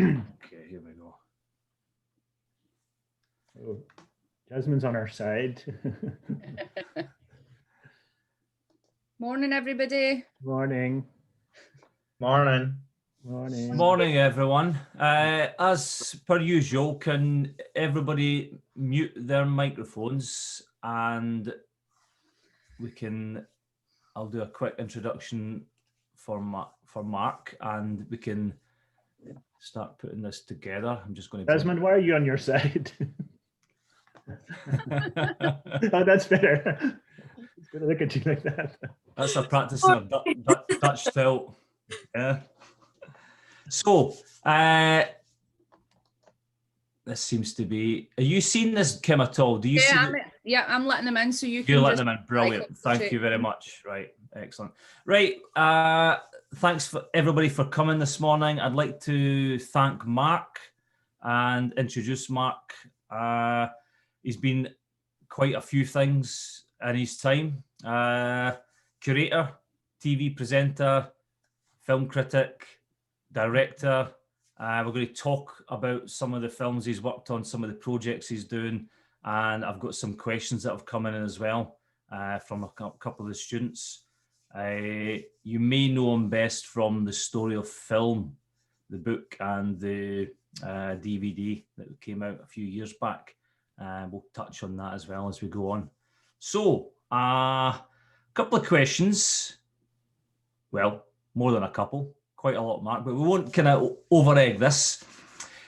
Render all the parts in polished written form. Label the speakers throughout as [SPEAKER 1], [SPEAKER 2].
[SPEAKER 1] Okay, here we go.
[SPEAKER 2] Oh, Jasmine's on our side.
[SPEAKER 3] Morning, everybody.
[SPEAKER 2] Morning.
[SPEAKER 4] Morning.
[SPEAKER 2] Morning.
[SPEAKER 1] Morning, everyone. As per usual, can everybody mute their microphones, and I'll do a quick introduction for Mark, and we can start putting this together. I'm just going to...
[SPEAKER 2] Desmond, why are you on your side? Oh, that's better. It's going to look at you like that.
[SPEAKER 1] That's a practice of Dutch tilt. Yeah. So, this seems to be... Are you seeing this, Kim, at all? Do you see...
[SPEAKER 3] I'm letting them in, so you can...
[SPEAKER 1] You're letting them in. Brilliant. Thank you very much. Right. Excellent. Right. Thanks for everybody for coming this morning. I'd like to thank Mark and introduce Mark. He's been quite a few things in his time. Curator, TV presenter, film critic, director. We're going to talk about some of the films he's worked on, some of the projects he's doing, and I've got some questions that have come in as well from a couple of the students. You may know him best from The Story of Film, the book and the DVD that came out a few years back. We'll touch on that as well as we go on. So, a couple of questions. Well, more than a couple. Quite a lot, Mark, but we won't kind of over-egg this.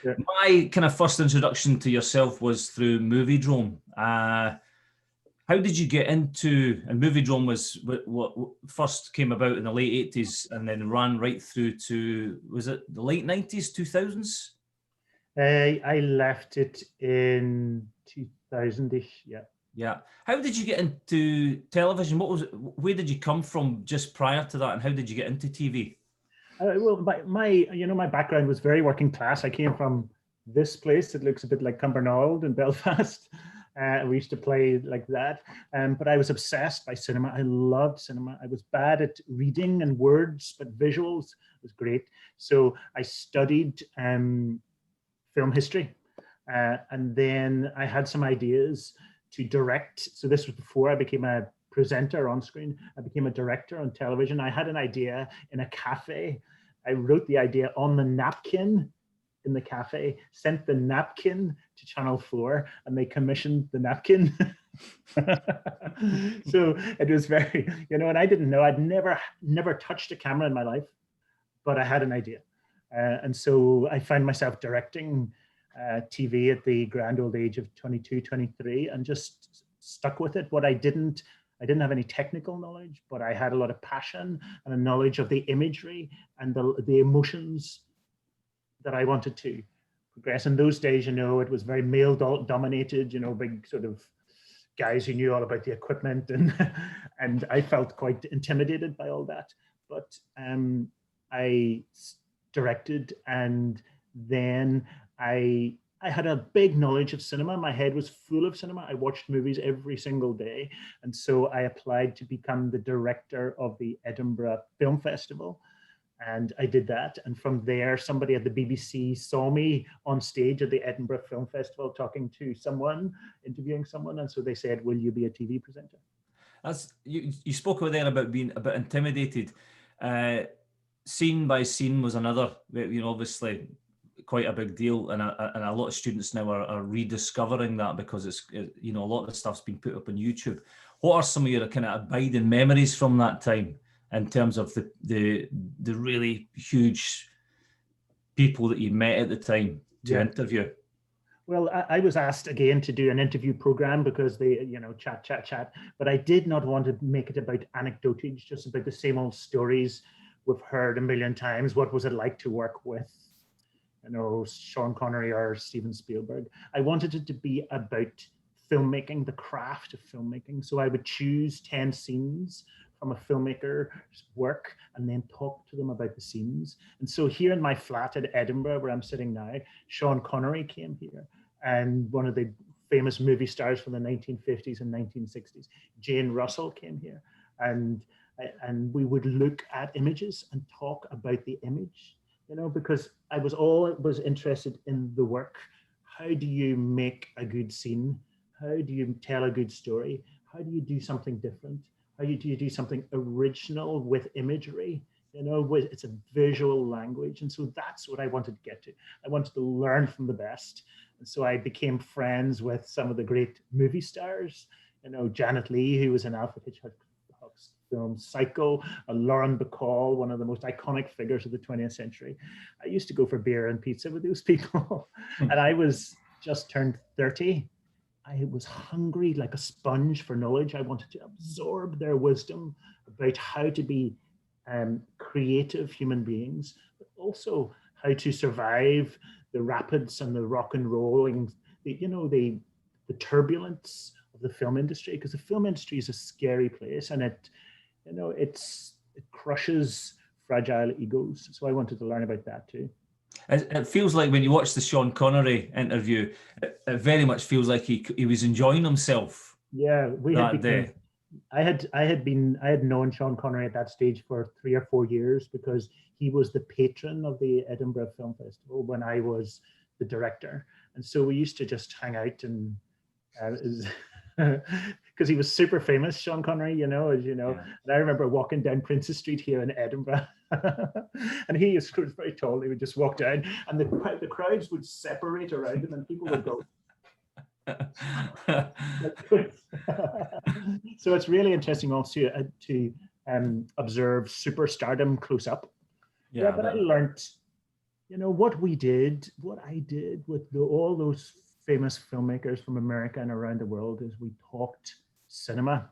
[SPEAKER 1] Yeah. My kind of first introduction to yourself was through Moviedrome. How did you get into, and Moviedrome was what first came about in the late 80s and then ran right through to, was it the late 90s, 2000s?
[SPEAKER 2] I left it in 2000-ish, yeah.
[SPEAKER 1] Yeah. How did you get into television? Where did you come from just prior to that, and how did you get into TV?
[SPEAKER 2] Well, my background was very working class. I came from this place. It looks a bit like Cumbernauld in Belfast. We used to play like that. But I was obsessed by cinema. I loved cinema. I was bad at reading and words, but visuals was great. So I studied film history. And then I had some ideas to direct. So this was before I became a presenter on screen. I became a director on television. I had an idea in a cafe. I wrote the idea on the napkin in the cafe, sent the napkin to Channel 4, and they commissioned the napkin. So it was very, and I didn't know, I'd never touched a camera in my life, but I had an idea. And so I found myself directing TV at the grand old age of 22, 23, and just stuck with it. I didn't have any technical knowledge, but I had a lot of passion and a knowledge of the imagery and the emotions that I wanted to progress. In those days, it was very male dominated, big sort of guys who knew all about the equipment, and I felt quite intimidated by all that. But I directed, and then I had a big knowledge of cinema. My head was full of cinema. I watched movies every single day. And so I applied to become the director of the Edinburgh Film Festival. And I did that. And from there, somebody at the BBC saw me on stage at the Edinburgh Film Festival talking to someone, interviewing someone. And so they said, will you be a TV presenter?
[SPEAKER 1] You spoke there about being a bit intimidated. Scene by Scene was another, obviously, quite a big deal, and a lot of students now are rediscovering that because it's a lot of the stuff's been put up on YouTube. What are some of your kind of abiding memories from that time in terms of the really huge people that you met at the time to interview?
[SPEAKER 2] Well, I was asked again to do an interview program because they, chat, but I did not want to make it about anecdotage, just about the same old stories we've heard a million times. What was it like to work with, Sean Connery or Steven Spielberg? I wanted it to be about filmmaking, the craft of filmmaking. So I would choose 10 scenes from a filmmaker's work and then talk to them about the scenes. And so here in my flat at Edinburgh, where I'm sitting now, Sean Connery came here, and one of the famous movie stars from the 1950s and 1960s, Jane Russell, came here. And we would look at images and talk about the image. because I was always interested in the work. How do you make a good scene? How do you tell a good story? How do you do something different? How do you do something original with imagery? It's a visual language. And so that's what I wanted to get to. I wanted to learn from the best. And so I became friends with some of the great movie stars, Janet Leigh, who was in Alfred Hitchcock's film Psycho, Lauren Bacall, one of the most iconic figures of the 20th century. I used to go for beer and pizza with those people. And I was just turned 30. I was hungry like a sponge for knowledge. I wanted to absorb their wisdom about how to be creative human beings, but also how to survive the rapids and the rock and rolling, the turbulence of the film industry, because the film industry is a scary place, and it crushes fragile egos. So I wanted to learn about that too.
[SPEAKER 1] It feels like when you watch the Sean Connery interview, it very much feels like he was enjoying himself.
[SPEAKER 2] Yeah, I had known Sean Connery at that stage for 3 or 4 years, because he was the patron of the Edinburgh Film Festival when I was the director, and so we used to just hang out and because he was super famous, Sean Connery, as you know.
[SPEAKER 1] Yeah.
[SPEAKER 2] And I remember walking down Princes Street here in Edinburgh, and he was very tall. He would just walk down, and the crowds would separate around him, and people would go. So it's really interesting also to observe superstardom close up. Yeah, but I learned, what I did with all those famous filmmakers from America and around the world is we talked cinema.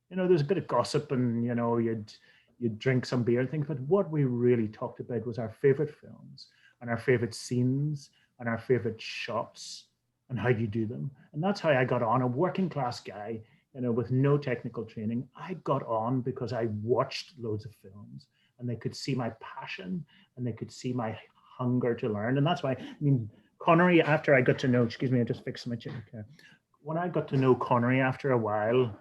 [SPEAKER 2] There's a bit of gossip, and you'd drink some beer and things, but what we really talked about was our favorite films and our favorite scenes and our favorite shots and how you do them. And that's how I got on. A working class guy, with no technical training. I got on because I watched loads of films, and they could see my passion and they could see my hunger to learn. And that's why, Connery, after I got to know, excuse me, I just fixed my chair. When I got to know Connery after a while,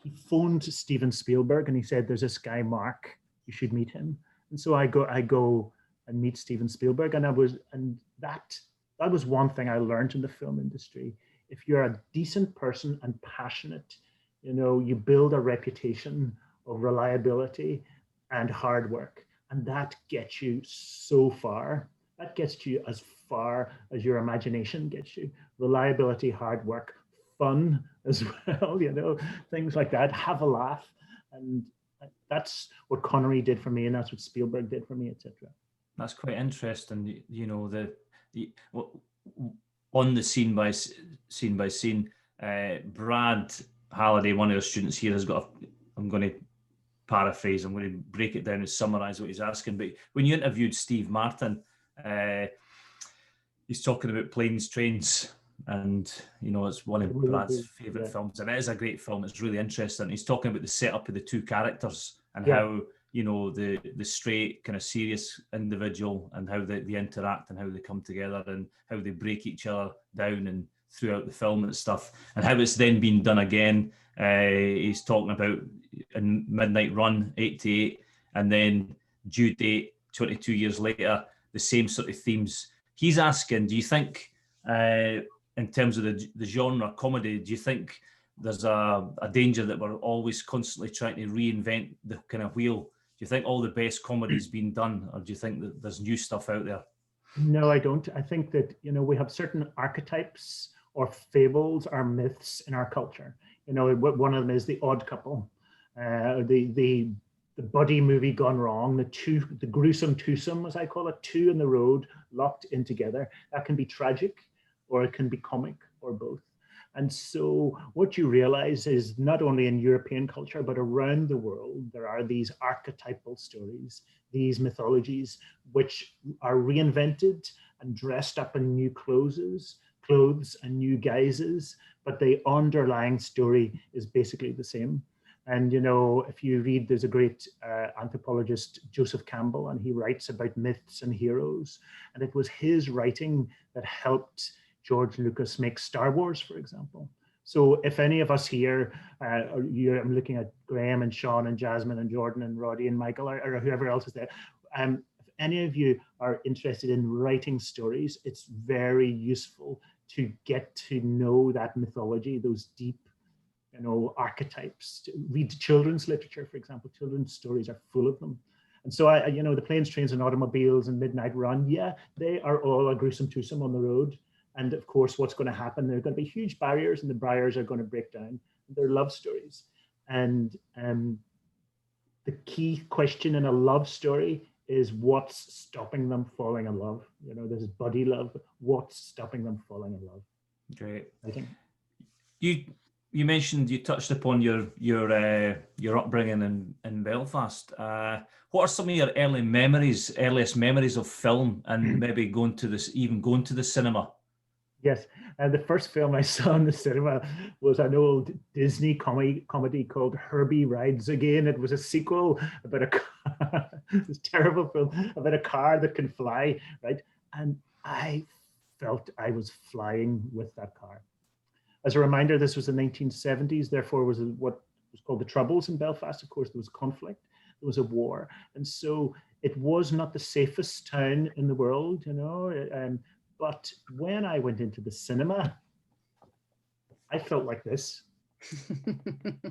[SPEAKER 2] he phoned Steven Spielberg and he said, "There's this guy, Mark, you should meet him." And so I go and meet Steven Spielberg, and that was one thing I learned in the film industry. If you're a decent person and passionate, you build a reputation of reliability and hard work, and that gets you so far. That gets you as far as your imagination gets you. Reliability, hard work, fun as well, things like that. Have a laugh. And that's what Connery did for me, and that's what Spielberg did for me, etc.
[SPEAKER 1] That's quite interesting. On the scene by scene, Brad Halliday, one of your students here, has got I'm going to paraphrase, I'm going to break it down and summarize what he's asking. But when you interviewed Steve Martin, he's talking about Planes, Trains, and it's one of Brad's favorite films, and it is a great film. It's really interesting. He's talking about the setup of the two characters and how the straight kind of serious individual and how they interact and how they come together and how they break each other down and throughout the film and stuff, and how it's then been done again. He's talking about in Midnight Run 88 and then Due Date 22 years later, the same sort of themes. He's asking, do you think in terms of the genre comedy, do you think there's a danger that we're always constantly trying to reinvent the kind of wheel? Do you think all the best comedy's been done, or do you think that there's new stuff out there?
[SPEAKER 2] No, I don't. I think that, we have certain archetypes or fables or myths in our culture. One of them is the odd couple, the buddy movie gone wrong, the gruesome twosome, as I call it, two in the road locked in together. That can be tragic, or it can be comic, or both. And so what you realize is not only in European culture, but around the world, there are these archetypal stories, these mythologies, which are reinvented and dressed up in new clothes and new guises, but the underlying story is basically the same. And, if you read, there's a great anthropologist, Joseph Campbell, and he writes about myths and heroes. And it was his writing that helped George Lucas make Star Wars, for example. So if any of us here, I'm looking at Graham and Sean and Jasmine and Jordan and Roddy and Michael or whoever else is there, if any of you are interested in writing stories, it's very useful to get to know that mythology, those deep, archetypes. To read children's literature, for example. Children's stories are full of them. And so the Planes, Trains and Automobiles and Midnight Run, yeah, they are all a gruesome twosome on the road. And of course, what's going to happen? There are going to be huge barriers, and the barriers are going to break down. They're love stories. And the key question in a love story is what's stopping them falling in love? There's buddy love. What's stopping them falling in love?
[SPEAKER 1] Great.
[SPEAKER 2] I think
[SPEAKER 1] you mentioned, you touched upon your upbringing in Belfast. What are some of your earliest memories of film, and maybe going to the cinema?
[SPEAKER 2] Yes, and the first film I saw in the cinema was an old Disney comedy called Herbie Rides Again. It was a sequel about a car, this terrible film about a car that can fly, right? And I felt I was flying with that car. As a reminder, this was the 1970s, therefore was what was called the Troubles in Belfast. Of course, there was conflict, there was a war. And so it was not the safest town in the world, but when I went into the cinema, I felt like this.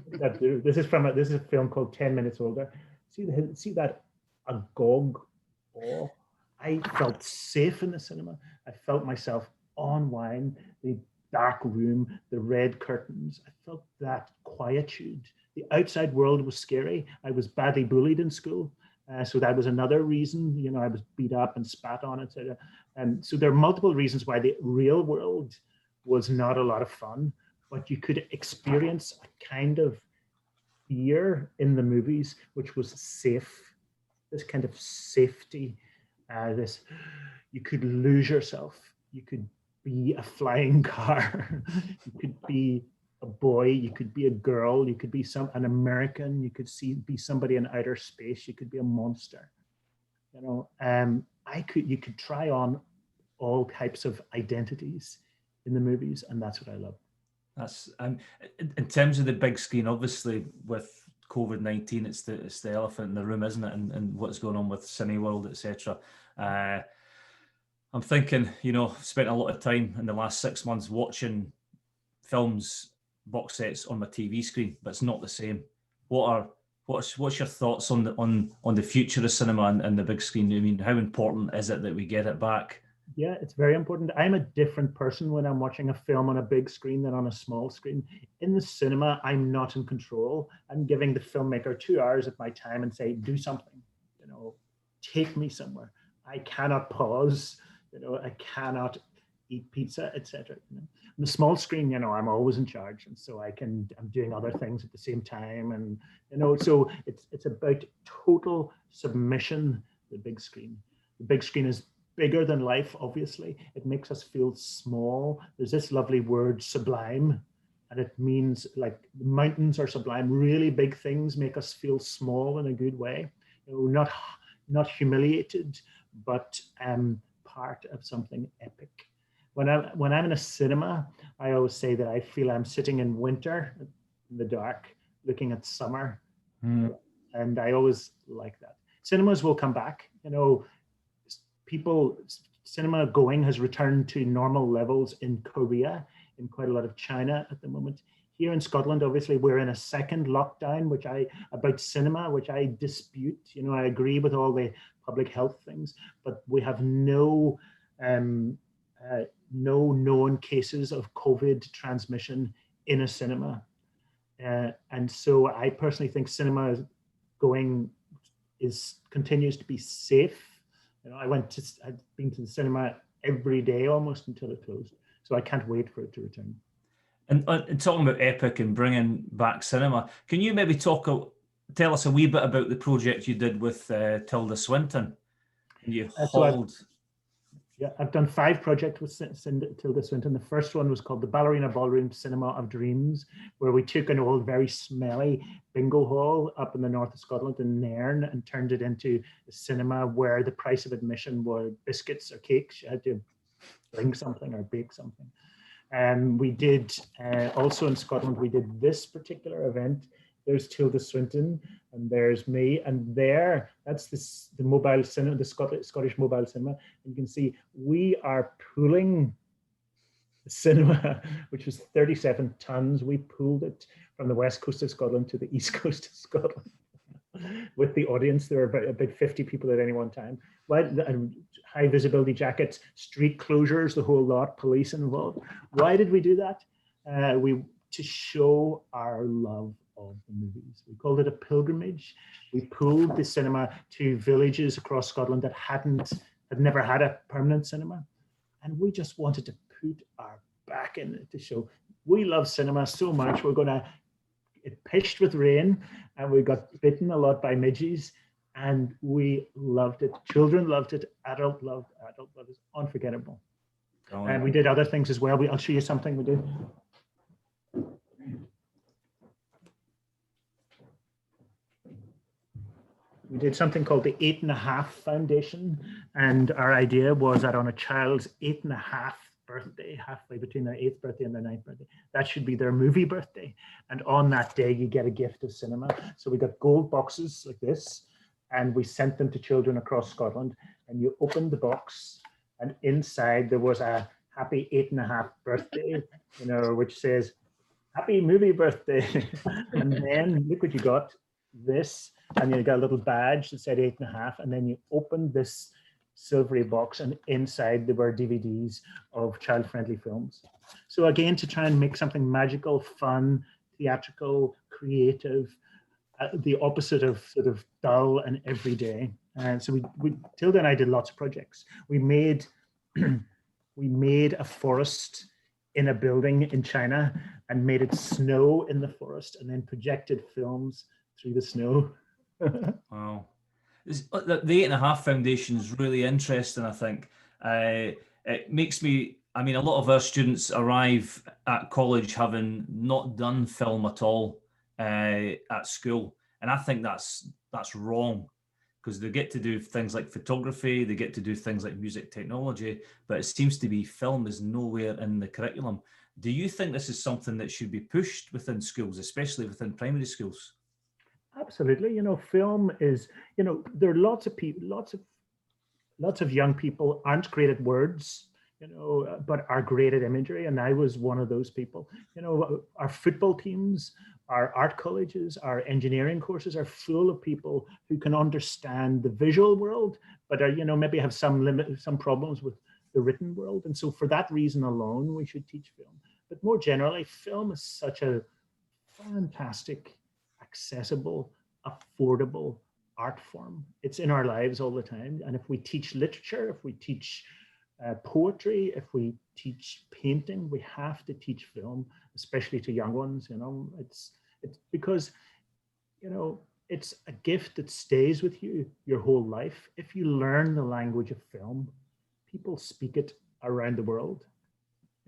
[SPEAKER 2] This is a film called 10 Minutes Older. See that agog awe? I felt safe in the cinema. I felt myself on wine, the dark room, the red curtains. I felt that quietude. The outside world was scary. I was badly bullied in school. So that was another reason, I was beat up and spat on, etc. And so there are multiple reasons why the real world was not a lot of fun, but you could experience a kind of fear in the movies, which was safe, this kind of safety, you could lose yourself. You could be a flying car. You could be a boy, you could be a girl, you could be an American, you could be somebody in outer space, you could be a monster. You could try on all types of identities in the movies, and that's what I love.
[SPEAKER 1] That's in terms of the big screen, obviously with COVID-19, it's the elephant in the room, isn't it? And what's going on with Cineworld, etc. I'm thinking, spent a lot of time in the last 6 months watching films, box sets on my TV screen, but it's not the same. What's your thoughts on the future of cinema and the big screen? I mean, how important is it that we get it back?
[SPEAKER 2] Yeah, it's very important. I'm a different person when I'm watching a film on a big screen than on a small screen. In the cinema, I'm not in control. I'm giving the filmmaker 2 hours of my time and say, do something, take me somewhere. I cannot pause, I cannot eat pizza, etc. On the small screen, I'm always in charge, and so I'm doing other things at the same time, and so it's about total submission. The big screen is bigger than life. Obviously, it makes us feel small. There's this lovely word, sublime, and it means like the mountains are sublime. Really big things make us feel small in a good way. Not humiliated, but part of something epic. When I'm in a cinema, I always say that I feel I'm sitting in winter in the dark, looking at summer, and I always like that. Cinemas will come back. Cinema going has returned to normal levels in Korea, in quite a lot of China at the moment. Here in Scotland, obviously, we're in a second lockdown, about cinema, which I dispute. I agree with all the public health things, but we have no known cases of COVID transmission in a cinema. And so I personally think cinema continues to be safe. I've been to the cinema every day almost until it closed. So I can't wait for it to return.
[SPEAKER 1] And talking about epic and bringing back cinema, can you maybe tell us a wee bit about the project you did with Tilda Swinton?
[SPEAKER 2] I've done 5 projects with Tilda Swinton. The first one was called the Ballerina Ballroom Cinema of Dreams, where we took an old, very smelly bingo hall up in the north of Scotland in Nairn and turned it into a cinema where the price of admission were biscuits or cakes. You had to bring something or bake something. And we did, also in Scotland, we did this particular event there's Tilda Swinton, and there's me, and that's the mobile cinema, the Scottish mobile cinema. And you can see we are pulling the cinema, which was 37 tons. We pulled it from the west coast of Scotland to the east coast of Scotland. With the audience, there were about 50 people at any one time. High visibility jackets, street closures, the whole lot, police involved. Why did we do that? To show our love of the movies. We called it a pilgrimage. We pulled the cinema to villages across Scotland that had never had a permanent cinema. And we just wanted to put our back in it to show we love cinema so much. It pitched with rain, and we got bitten a lot by midges, and we loved it. Children loved it. Adult loved it. It's unforgettable. And we did other things as well. I'll show you something we did. We did something called the 8.5 Foundation, and our idea was that on a child's 8.5 birthday, halfway between their 8th birthday and their 9th birthday, that should be their movie birthday. And on that day, you get a gift of cinema. So we got gold boxes like this, and we sent them to children across Scotland. And you opened the box, and inside there was a happy 8.5 birthday, which says, happy movie birthday. And then look what you got, this, and you got a little badge that said 8.5, and then you opened this silvery box, and inside there were DVDs of child-friendly films. So again, to try and make something magical, fun, theatrical, creative, the opposite of sort of dull and everyday. And so Tilda and I did lots of projects. We made a forest in a building in China and made it snow in the forest, and then projected films through the snow.
[SPEAKER 1] Wow. The 8.5 Foundation is really interesting, I think. It makes me, a lot of our students arrive at college having not done film at all at school. And I think that's wrong, because they get to do things like photography, they get to do things like music technology, but it seems to be film is nowhere in the curriculum. Do you think this is something that should be pushed within schools, especially within primary schools?
[SPEAKER 2] Absolutely. Film is, there are lots of people, lots of young people aren't great at words, but are great at imagery. And I was one of those people. Our football teams, our art colleges, our engineering courses are full of people who can understand the visual world, but are, maybe have some problems with the written world. And so for that reason alone, we should teach film. But more generally, film is such a fantastic, accessible, affordable art form. It's in our lives all the time. And if we teach literature, if we teach poetry, if we teach painting, we have to teach film, especially to young ones. It's because it's a gift that stays with you your whole life. If you learn the language of film, people speak it around the world.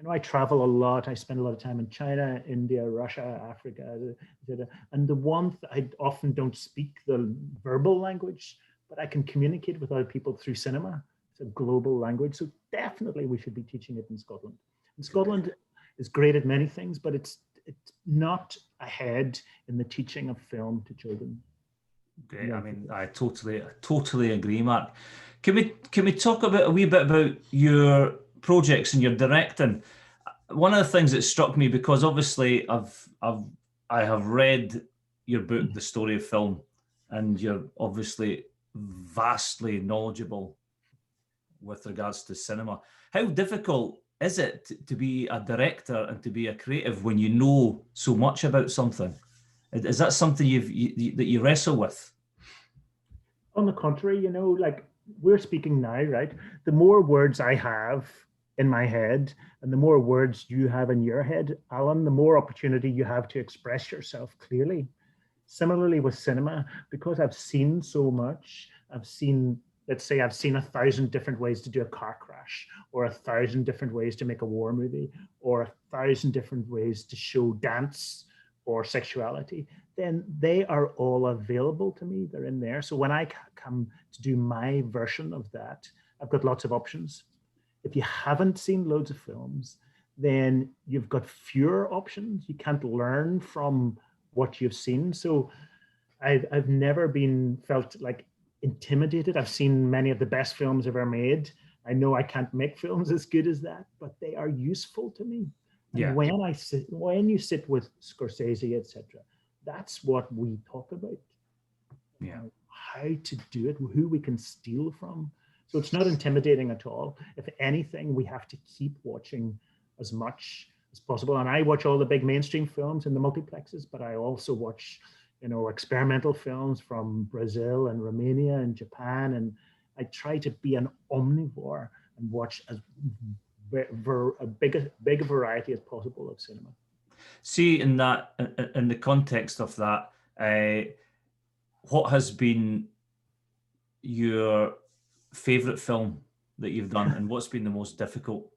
[SPEAKER 2] I travel a lot. I spend a lot of time in China, India, Russia, Africa, and I often don't speak the verbal language, but I can communicate with other people through cinema. It's a global language, so definitely we should be teaching it in Scotland. And Scotland is great at many things, but it's not ahead in the teaching of film to children.
[SPEAKER 1] Great. I totally agree, Mark. Can we talk a wee bit about your projects and your directing? One of the things that struck me, because obviously I have read your book, The Story of Film, and you're obviously vastly knowledgeable with regards to cinema. How difficult is it to be a director and to be a creative when you know so much about something? Is that something that you wrestle with?
[SPEAKER 2] On the contrary, like we're speaking now, right? The more words I have in my head and the more words you have in your head, Alan, the more opportunity you have to express yourself clearly. Similarly with cinema, because I've seen so much, let's say I've seen 1,000 different ways to do a car crash, or 1,000 different ways to make a war movie, or 1,000 different ways to show dance or sexuality, then they are all available to me. They're in there. So when I come to do my version of that, I've got lots of options. If you haven't seen loads of films, then you've got fewer options. You can't learn from what you've seen. So I've never been felt like intimidated. I've seen many of the best films ever made. I know I can't make films as good as that, but they are useful to me. And
[SPEAKER 1] Yeah.
[SPEAKER 2] when you sit with Scorsese, etc., that's what we talk about.
[SPEAKER 1] Yeah.
[SPEAKER 2] How to do it, who we can steal from. So it's not intimidating at all. If anything, we have to keep watching as much as possible. And I watch all the big mainstream films in the multiplexes, but I also watch, experimental films from Brazil and Romania and Japan. And I try to be an omnivore and watch as big a variety as possible of cinema.
[SPEAKER 1] See, in the context of that, what has been your favorite film that you've done, and what's been the most difficult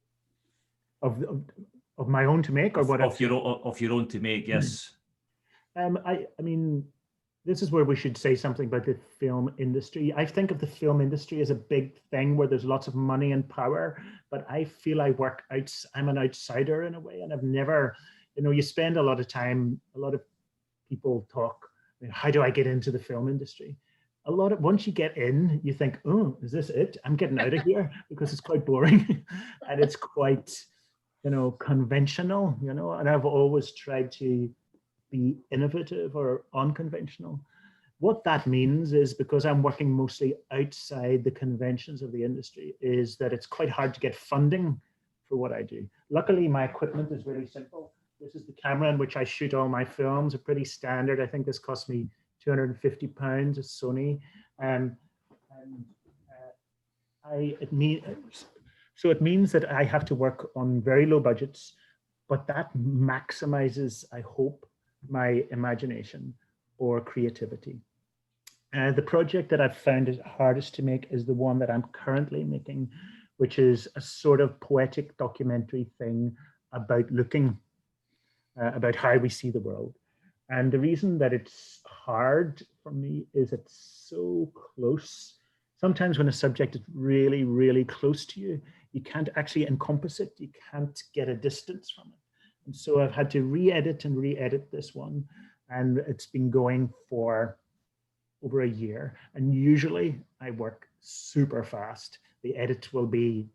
[SPEAKER 2] of my own to make, or what
[SPEAKER 1] of your own to make? Yes.
[SPEAKER 2] I mean, this is where we should say something about the film industry. I think of the film industry as a big thing where there's lots of money and power, but I feel I'm an outsider in a way, and I've never, you spend a lot of time, a lot of people talk, how do I get into the film industry? Once you get in, you think, oh, is this it? I'm getting out of here, because it's quite boring and it's quite, conventional, and I've always tried to be innovative or unconventional. What that means is, because I'm working mostly outside the conventions of the industry, is that it's quite hard to get funding for what I do. Luckily, my equipment is really simple. This is the camera in which I shoot all my films, a pretty standard. I think this cost me £250, a Sony. It means that I have to work on very low budgets, but that maximizes, I hope, my imagination or creativity. The project that I've found is hardest to make is the one that I'm currently making, which is a sort of poetic documentary thing about looking, about how we see the world. And the reason that it's hard for me is it's so close. Sometimes when a subject is really, really close to you, you can't actually encompass it. You can't get a distance from it. And so I've had to re-edit this one. And it's been going for over a year. And usually I work super fast. The edit will be,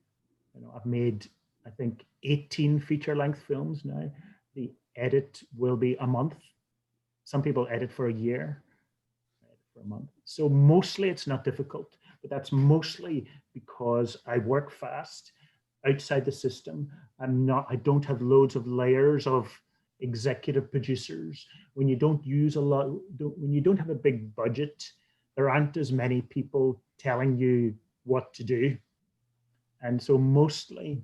[SPEAKER 2] I've made, I think, 18 feature-length films now. The edit will be a month. Some people edit for a year, for a month. So mostly it's not difficult, but that's mostly because I work fast outside the system. I don't have loads of layers of executive producers. When you don't use when you don't have a big budget, there aren't as many people telling you what to do. And so mostly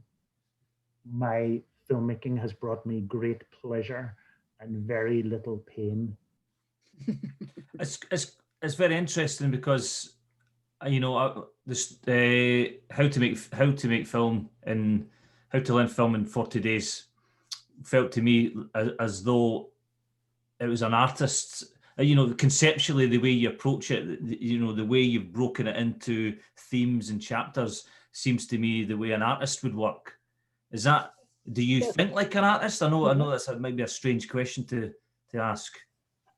[SPEAKER 2] my filmmaking has brought me great pleasure and very little pain.
[SPEAKER 1] It's very interesting because this how to make film and how to learn film in 40 days felt to me as though it was an artist's, conceptually the way you approach it, the way you've broken it into themes and chapters seems to me the way an artist would work. Is that? Do you think like an artist? I know that's maybe a strange question to ask.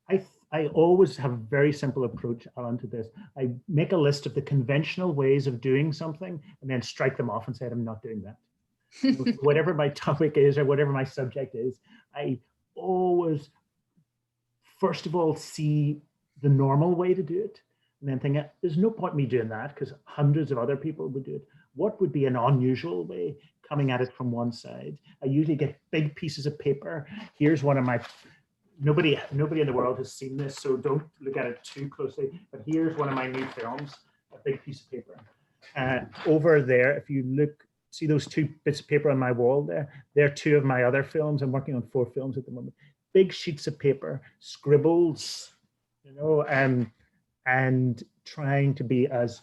[SPEAKER 2] I always have a very simple approach, Alan, to this. I make a list of the conventional ways of doing something and then strike them off and say, I'm not doing that. Whatever my topic is or whatever my subject is, I always, first of all, see the normal way to do it and then think, there's no point in me doing that because hundreds of other people would do it. What would be an unusual way coming at it from one side? I usually get big pieces of paper. Here's one of my, nobody in the world has seen this, so don't look at it too closely, but here's one of my new films, a big piece of paper. Over there, if you look, see those two bits of paper on my wall there? They're two of my other films. I'm working on 4 films at the moment. Big sheets of paper, scribbles, and trying to be as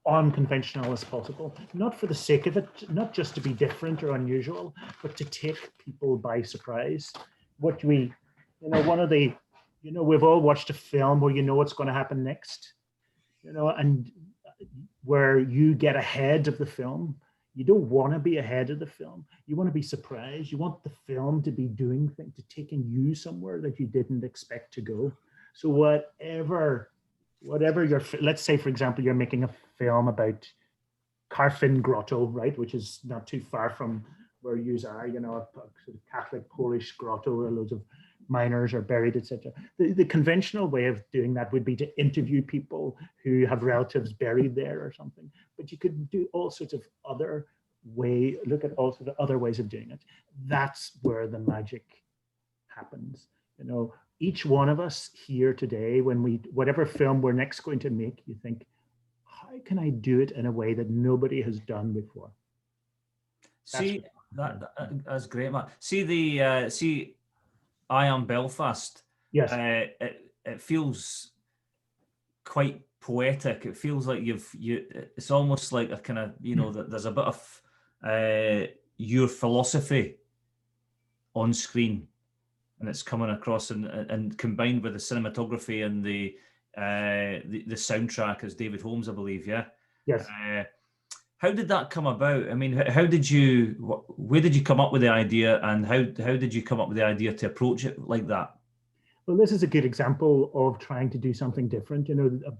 [SPEAKER 2] unconventional as possible, not for the sake of it, not just to be different or unusual, but to take people by surprise. What we, one of the, we've all watched a film where you know what's going to happen next, and where you get ahead of the film, You don't want to be ahead of the film. You want to be surprised. You want the film to be doing things, to taking you somewhere that you didn't expect to go. So whatever let's say, for example, you're making a film about Carfin Grotto, right, which is not too far from where you are, a sort of Catholic Polish grotto where loads of miners are buried, etc. The conventional way of doing that would be to interview people who have relatives buried there or something. But you could do all sorts of other look at all sorts of other ways of doing it. That's where the magic happens. Each one of us here today, whatever film we're next going to make, you think, how can I do it in a way that nobody has done before?
[SPEAKER 1] That's great, Matt. See I Am Belfast.
[SPEAKER 2] Yes.
[SPEAKER 1] It feels quite poetic. It feels like it's almost like a kind of, that there's a bit of your philosophy on screen, and it's coming across and combined with the cinematography and the soundtrack as David Holmes, I believe. Yeah.
[SPEAKER 2] Yes.
[SPEAKER 1] How did that come about? I mean, where did you come up with the idea, and how did you come up with the idea to approach it like that?
[SPEAKER 2] Well, this is a good example of trying to do something different.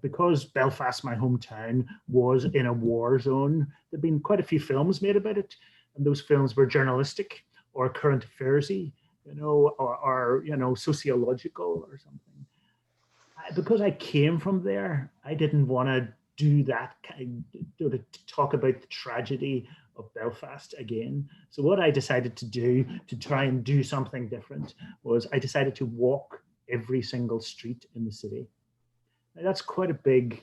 [SPEAKER 2] Because Belfast, my hometown, was in a war zone, there've been quite a few films made about it, and those films were journalistic or current affairsy, or sociological or something. Because I came from there, I didn't want to do that to talk about the tragedy of Belfast again. So what I decided to do to try and do something different was I decided to walk every single street in the city. Now, that's quite a big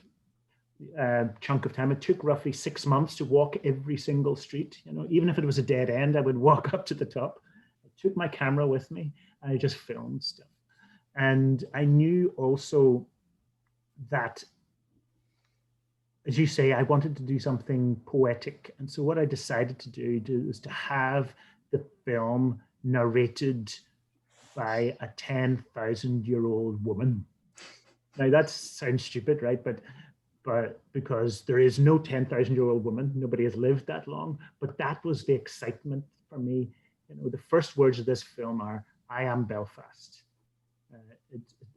[SPEAKER 2] chunk of time. It took roughly 6 months to walk every single street. Even if it was a dead end, I would walk up to the top. I took my camera with me and I just filmed stuff. And I knew also that, as you say, I wanted to do something poetic. And so what I decided to do was to have the film narrated by a 10,000-year-old woman. Now that sounds stupid, right? But because there is no 10,000-year-old woman, nobody has lived that long. But that was the excitement for me. The first words of this film are, I am Belfast.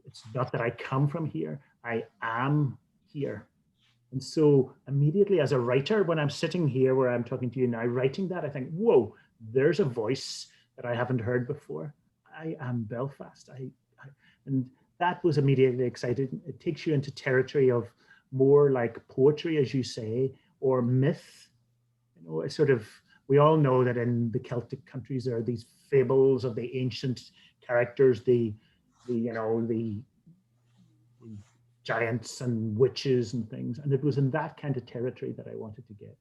[SPEAKER 2] It's not that I come from here, I am here. And so immediately as a writer, when I'm sitting here where I'm talking to you now, writing that, I think, whoa, there's a voice that I haven't heard before. I am Belfast. And that was immediately exciting. It takes you into territory of more like poetry, as you say, or myth. We all know that in the Celtic countries, there are these fables of the ancient characters, the giants and witches and things. And it was in that kind of territory that I wanted to get.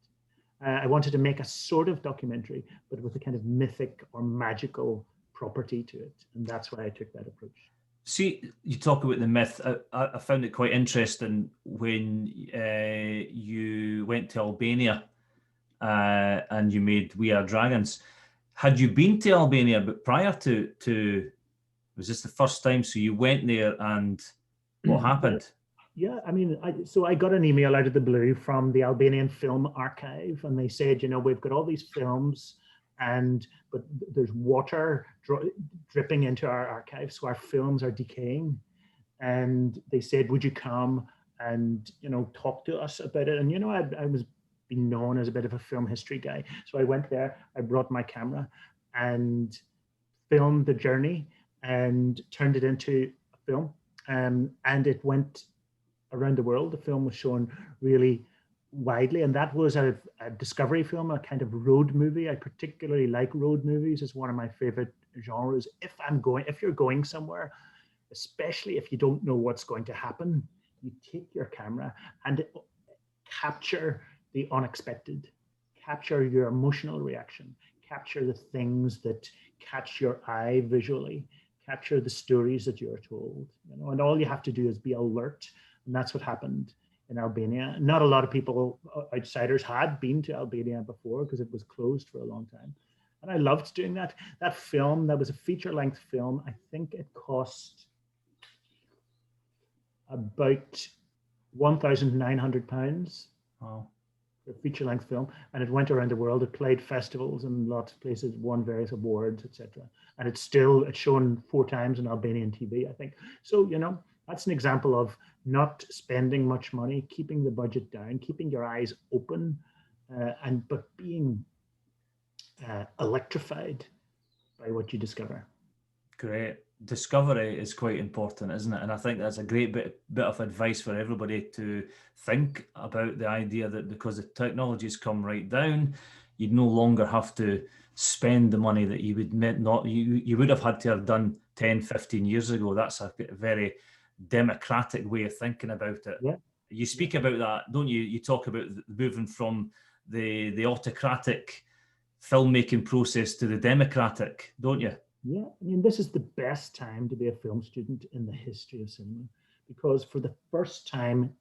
[SPEAKER 2] I wanted to make a sort of documentary, but with a kind of mythic or magical property to it. And that's why I took that approach.
[SPEAKER 1] See, you talk about the myth. I found it quite interesting when you went to Albania and you made We Are Dragons. Had you been to Albania, but prior to was this the first time? So you went there, and what happened?
[SPEAKER 2] Yeah, I mean, so I got an email out of the blue from the Albanian Film Archive, and they said, we've got all these films, but there's water dripping into our archive, so our films are decaying. And they said, would you come and talk to us about it? And I was being known as a bit of a film history guy, so I went there. I brought my camera and filmed the journey and turned it into a film. And it went around the world. The film was shown really widely, and that was a discovery film, a kind of road movie. I particularly like road movies. It's one of my favorite genres. If you're going somewhere, especially if you don't know what's going to happen, you take your camera and capture the unexpected, capture your emotional reaction, capture the things that catch your eye visually, capture the stories that you're told, and all you have to do is be alert. And that's what happened in Albania. Not a lot of people, outsiders, had been to Albania before because it was closed for a long time. And I loved doing that. That film, that was a feature-length film. I think it cost about £1,900.
[SPEAKER 1] Wow.
[SPEAKER 2] a feature-length film, and it went around the world. It played festivals in lots of places, won various awards, etc. And it's shown 4 times on Albanian TV, I think. So, you know, that's an example of not spending much money, keeping the budget down, keeping your eyes open, but being electrified by what you discover.
[SPEAKER 1] Great. Discovery is quite important, isn't it? And I think that's a great bit of advice for everybody to think about the idea that because the technology's come right down, you'd no longer have to spend the money that you would have had to have done 10, 15 years ago. That's a very democratic way of thinking about it.
[SPEAKER 2] Yeah.
[SPEAKER 1] You speak about that, don't you? You talk about moving from the autocratic filmmaking process to the democratic, don't you?
[SPEAKER 2] Yeah, I mean, this is the best time to be a film student in the history of cinema, because for the first time,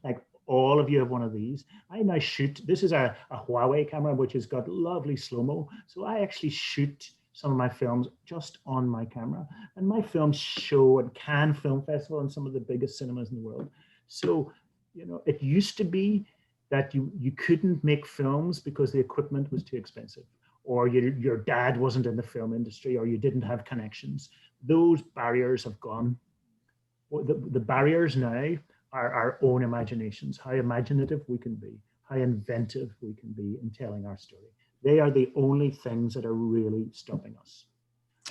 [SPEAKER 2] like all of you have one of these. I now shoot, this is a Huawei camera, which has got lovely slow-mo. So I actually shoot some of my films just on my camera. And my films show at Cannes Film Festival and some of the biggest cinemas in the world. So, you know, it used to be that you couldn't make films because the equipment was too expensive, or your dad wasn't in the film industry, or you didn't have connections. Those barriers have gone. The barriers now are our own imaginations, how imaginative we can be, how inventive we can be in telling our story. They are the only things that are really stopping us.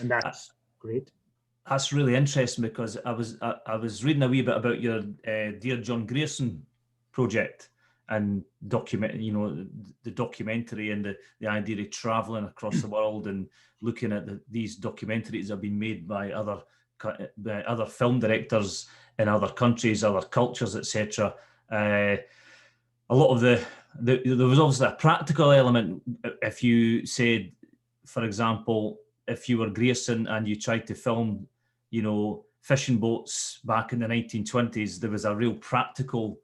[SPEAKER 2] And that's great.
[SPEAKER 1] That's really interesting, because I was reading a wee bit about your Dear John Grierson project, and the documentary and the idea of traveling across the world and looking at these documentaries that have been made by other film directors in other countries, other cultures, etc. A lot of there was obviously a practical element. If you said, for example, if you were Grierson and you tried to film, you know, fishing boats back in the 1920s, there was a real practical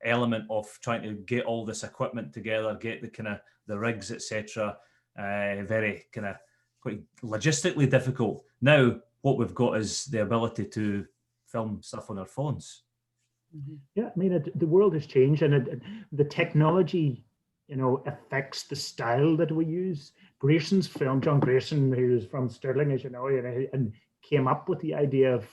[SPEAKER 1] element of trying to get all this equipment together, get the rigs, etc. Very quite logistically difficult. Now what we've got is the ability to film stuff on our phones.
[SPEAKER 2] Yeah, I mean, the world has changed, and the technology, you know, affects the style that we use. Grierson's film, John Grierson, who's from Stirling, as you know, and came up with the idea of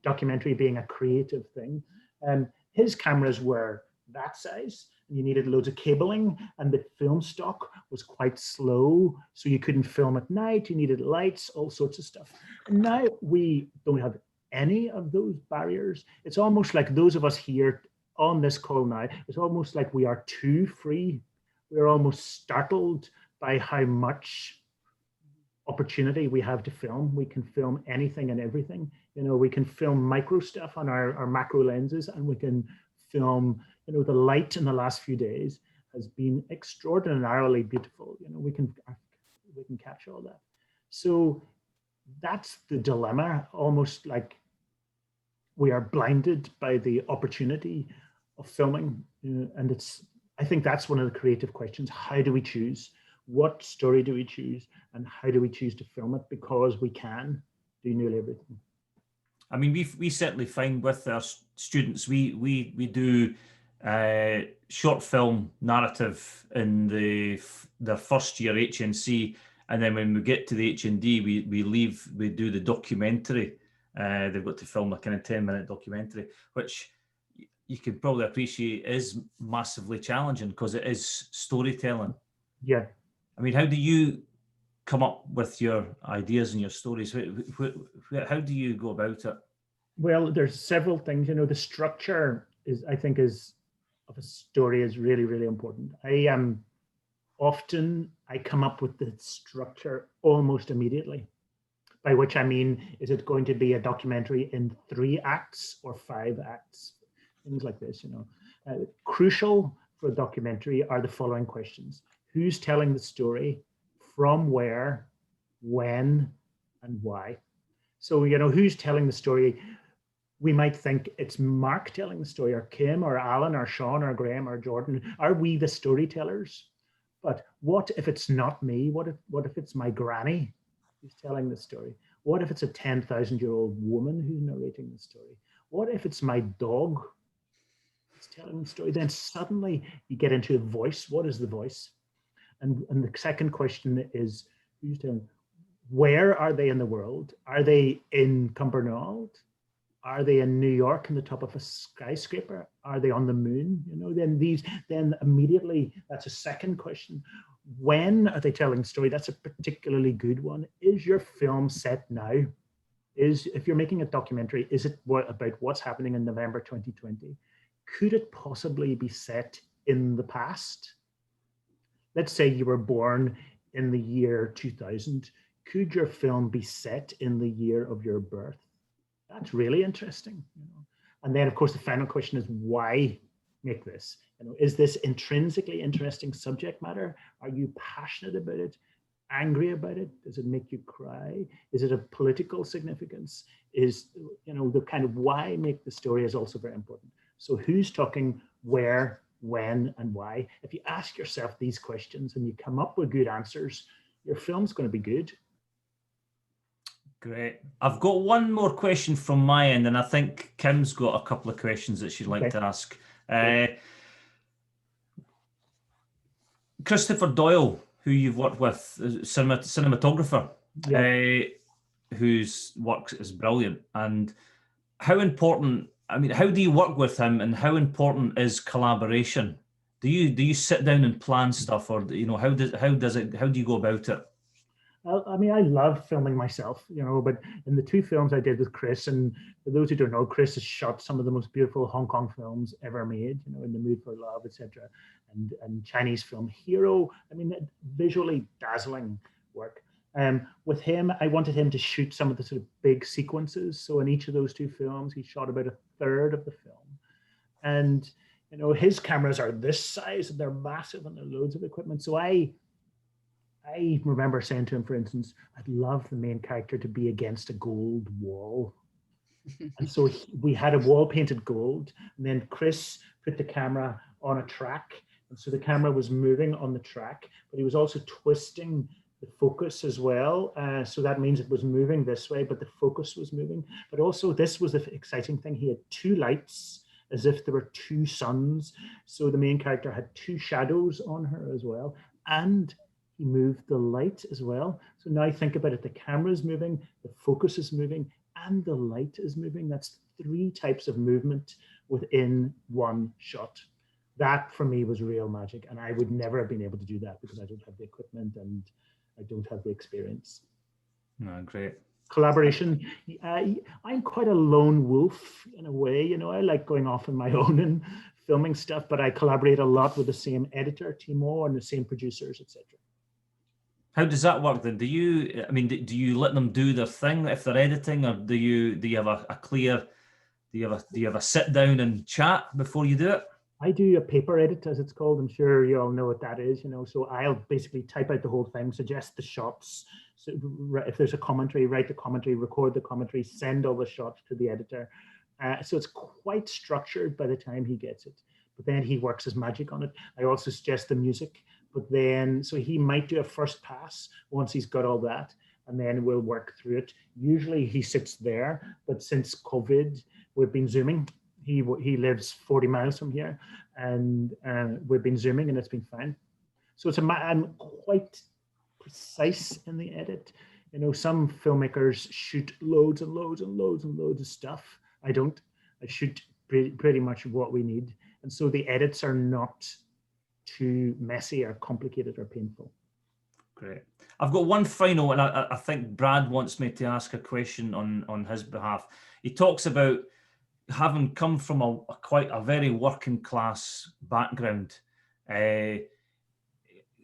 [SPEAKER 2] documentary being a creative thing. And his cameras were that size, and you needed loads of cabling, and the film stock was quite slow, so you couldn't film at night, you needed lights, all sorts of stuff. And now we don't have any of those barriers. It's almost like those of us here on this call now, it's almost like we are too free. We're almost startled by how much opportunity we have to film. We can film anything and everything. You know, we can film micro stuff on our macro lenses, and we can film, you know, the light in the last few days has been extraordinarily beautiful. You know, we can capture all that. So that's the dilemma, almost like we are blinded by the opportunity of filming. And I think that's one of the creative questions. How do we choose? What story do we choose? And how do we choose to film it? Because we can do nearly everything.
[SPEAKER 1] I mean, we certainly find with our students, we do short film narrative in their first year HNC, and then when we get to the HND, we do the documentary. They've got to film a kind of 10-minute documentary, which you can probably appreciate is massively challenging because it is storytelling.
[SPEAKER 2] Yeah.
[SPEAKER 1] I mean, how do you come up with your ideas and your stories? How do you go about it?
[SPEAKER 2] Well, there's several things. You know, the structure I think of a story is really, really important. I come up with the structure almost immediately. By which I mean, is it going to be a documentary in 3 acts or 5 acts? Things like this, you know. Crucial for a documentary are the following questions. Who's telling the story? From where? When? And why? So, you know, who's telling the story? We might think it's Mark telling the story, or Kim, or Alan, or Sean, or Graham, or Jordan. Are we the storytellers? But what if it's not me? What if it's my granny who's telling the story? What if it's a 10,000-year-old woman who's narrating the story? What if it's my dog who's telling the story. Then suddenly you get into the voice. What is the voice? And the second question is, who's telling? Where are they in the world? Are they in Cumbernauld? Are they in New York in the top of a skyscraper? Are they on the moon? You know, then immediately that's a second question. When are they telling the story? That's a particularly good one. Is your film set now? If you're making a documentary, is it about what's happening in November 2020? Could it possibly be set in the past? Let's say you were born in the year 2000. Could your film be set in the year of your birth? That's really interesting. You know? And then, of course, the final question is, why make this? You know, is this intrinsically interesting subject matter? Are you passionate about it? Angry about it? Does it make you cry? Is it a political significance? Is, you know, the kind of why make the story is also very important. So who's talking, where, when, and why? If you ask yourself these questions and you come up with good answers, your film's going to be good.
[SPEAKER 1] Great. I've got one more question from my end, and I think Kim's got a couple of questions that she'd like to ask. Christopher Doyle, who you've worked with, cinematographer, whose work is brilliant. And how important, I mean, how do you work with him, and how important is collaboration? Do you sit down and plan stuff, or, you know, how do you go about it?
[SPEAKER 2] I mean, I love filming myself, you know, but in the two films I did with Chris, and for those who don't know, Chris has shot some of the most beautiful Hong Kong films ever made, you know, In the Mood for Love, etc., and Chinese film Hero. I mean, visually dazzling work. With him, I wanted him to shoot some of the sort of big sequences. So in each of those two films, he shot about a third of the film. And, you know, his cameras are this size and they're massive and they're loads of equipment. So I remember saying to him, for instance, I'd love the main character to be against a gold wall. And so we had a wall painted gold, and then Chris put the camera on a track. And so the camera was moving on the track, but he was also twisting the focus as well. So that means it was moving this way, but the focus was moving. But also this was the exciting thing. He had two lights as if there were two suns. So the main character had two shadows on her as well. And he moved the light as well. So now think about it, the camera is moving, the focus is moving, and the light is moving. That's three types of movement within one shot. That for me was real magic. And I would never have been able to do that because I don't have the equipment and I don't have the experience.
[SPEAKER 1] No, great.
[SPEAKER 2] Collaboration. I'm quite a lone wolf in a way, you know, I like going off on my own and filming stuff, but I collaborate a lot with the same editor, Timo, and the same producers, etc.
[SPEAKER 1] How does that work then? Do you let them do their thing if they're editing, or do you have a clear, do you have a sit down and chat before you do it?
[SPEAKER 2] I do a paper edit, as it's called. I'm sure you all know what that is, you know. So I'll basically type out the whole thing, suggest the shots. So if there's a commentary, write the commentary, record the commentary, send all the shots to the editor. So it's quite structured by the time he gets it. But then he works his magic on it. I also suggest the music. But then, so he might do a first pass once he's got all that, and then we'll work through it. Usually he sits there, but since COVID, we've been Zooming. He lives 40 miles from here, and we've been Zooming, and it's been fine. So I'm quite precise in the edit. You know, some filmmakers shoot loads and loads and loads and loads of stuff. I don't. I shoot pretty much what we need, and so the edits are not too messy or complicated or painful.
[SPEAKER 1] Great. I've got one final, and I think Brad wants me to ask a question on his behalf. He talks about having come from a very working class background,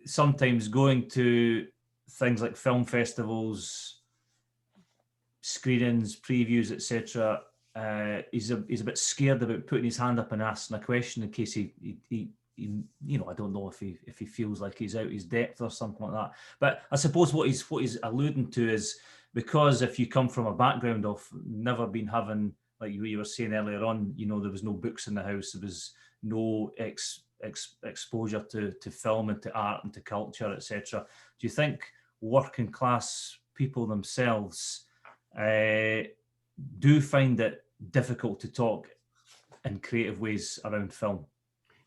[SPEAKER 1] sometimes going to things like film festivals, screenings, previews, etc. He's a bit scared about putting his hand up and asking a question in case he you know, I don't know if he feels like he's out his depth or something like that. But I suppose what he's alluding to is, because if you come from a background of never been having, like you were saying earlier on, you know, there was no books in the house, there was no exposure to film and to art and to culture, etc. Do you think working class people themselves do find it difficult to talk in creative ways around film?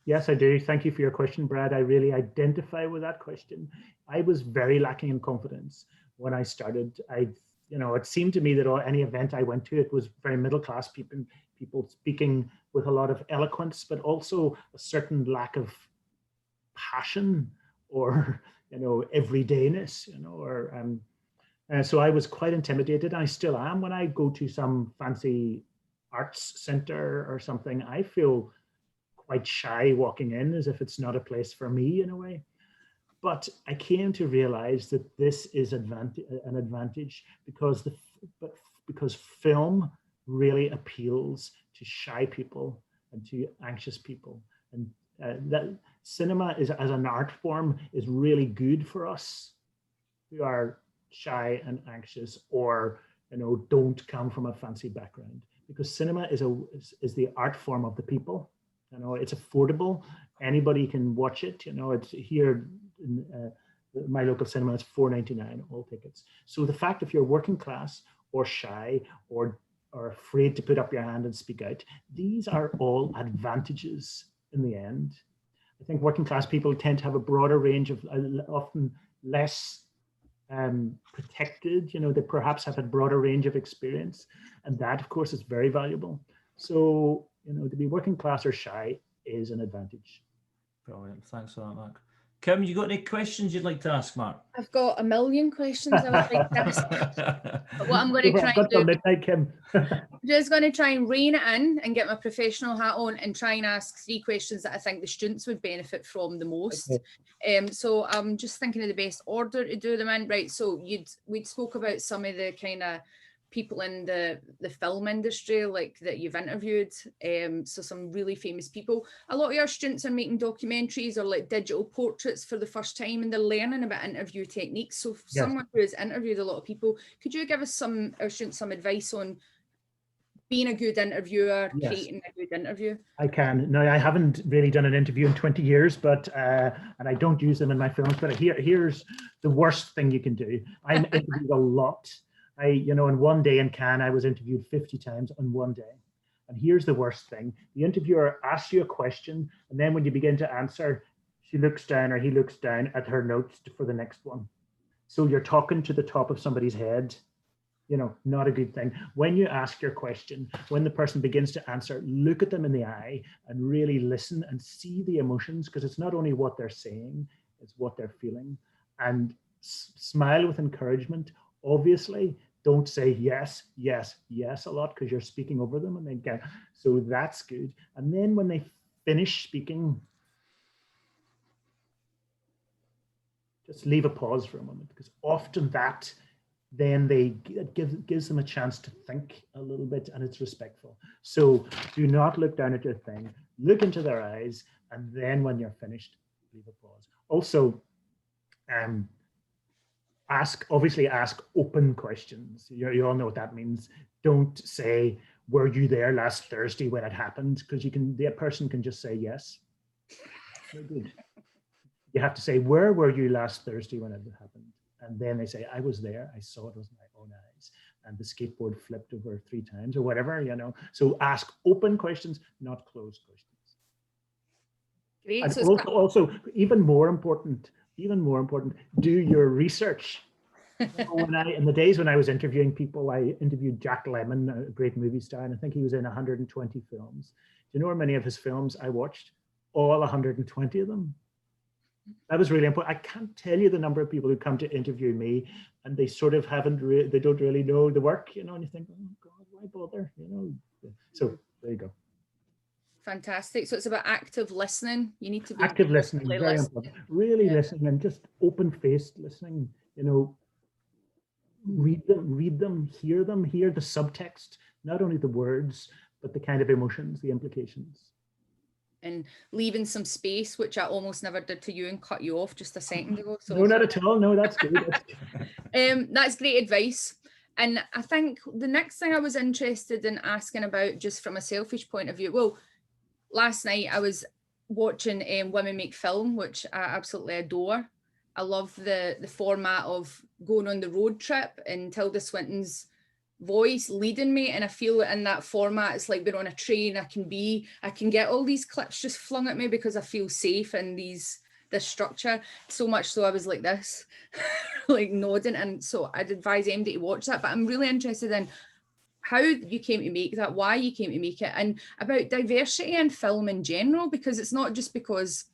[SPEAKER 2] Yes, I do. Thank you for your question, Brad. I really identify with that question. I was very lacking in confidence when I started. It seemed to me that any event I went to, it was very middle class people speaking with a lot of eloquence, but also a certain lack of passion or everydayness. So I was quite intimidated. I still am when I go to some fancy arts center or something. I feel quite shy walking in, as if it's not a place for me in a way. But I came to realize that this is an advantage because film really appeals to shy people and to anxious people, and that cinema is, as an art form, is really good for us who are shy and anxious, or don't come from a fancy background, because cinema is the art form of the people. It's affordable. Anybody can watch it. It's here in my local cinema. It's $4.99 all tickets. So the fact, if you're working class or shy or afraid to put up your hand and speak out, these are all advantages in the end. I think working class people tend to have a broader range of, often less protected. They perhaps have a broader range of experience, and that, of course, is very valuable. So to be working class or shy is an advantage.
[SPEAKER 1] Brilliant. Thanks for that, Mark. Kim, you got any questions you'd like to ask Mark?
[SPEAKER 3] I've got a million questions I would like to ask. But what I'm going to try and do,
[SPEAKER 2] midnight, Kim.
[SPEAKER 3] I'm just going to try and rein it in and get my professional hat on and try and ask 3 questions that I think the students would benefit from the most. Okay. So I'm just thinking of the best order to do them in. Right. So we'd spoke about some of the kind of people in the film industry, like that you've interviewed, so some really famous people. A lot of your students are making documentaries or like digital portraits for the first time, and they're learning about interview techniques. So someone who has interviewed a lot of people, could you give us our students some advice on being a good interviewer, creating a good interview? I
[SPEAKER 2] can. No, I haven't really done an interview in 20 years, but and I don't use them in my films, but here's the worst thing you can do. I'm interviewed a lot. In one day in Cannes, I was interviewed 50 times on one day. And here's the worst thing. The interviewer asks you a question, and then when you begin to answer, she looks down or he looks down at her notes for the next one. So you're talking to the top of somebody's head, not a good thing. When you ask your question, when the person begins to answer, look at them in the eye and really listen and see the emotions, because it's not only what they're saying, it's what they're feeling. And smile with encouragement. Obviously, don't say yes, yes, yes a lot, because you're speaking over them and they get, so that's good. And then when they finish speaking, just leave a pause for a moment, because often that then it gives them a chance to think a little bit, and it's respectful. So do not look down at your thing, look into their eyes, and then when you're finished, leave a pause. Also, ask open questions. You all know what that means. Don't say, were you there last Thursday when it happened? Because the person can just say yes. No good. You have to say, where were you last Thursday when it happened? And then they say, I was there, I saw it with my own eyes, and the skateboard flipped over 3 times or whatever, So ask open questions, not closed questions. Great. And so also, even more important, do your research. In the days when I was interviewing people, I interviewed Jack Lemmon, a great movie star, and I think he was in 120 films. Do you know how many of his films I watched? All 120 of them. That was really important. I can't tell you the number of people who come to interview me and they sort of they don't really know the work, and you think, oh God, why bother, So there you go.
[SPEAKER 3] Fantastic. So it's about active listening. You need to be
[SPEAKER 2] active listening, very important. Really listening, and just open-faced listening, read them, hear the subtext, not only the words, but the kind of emotions, the implications.
[SPEAKER 3] And leaving some space, which I almost never did to you and cut you off just a second ago. So
[SPEAKER 2] no, not at all. No, that's good.
[SPEAKER 3] That's great advice. And I think the next thing I was interested in asking about, just from a selfish point of view, well, last night I was watching Women Make Film, which I absolutely adore. I love the format of going on the road trip, and Tilda Swinton's voice leading me, and I feel that in that format it's like we're on a train. I can get all these clips just flung at me because I feel safe in this structure, so much so I was like this like nodding, and so I'd advise anybody to watch that. But I'm really interested in how you came to make that, why you came to make it, and about diversity in film in general, because it's not just because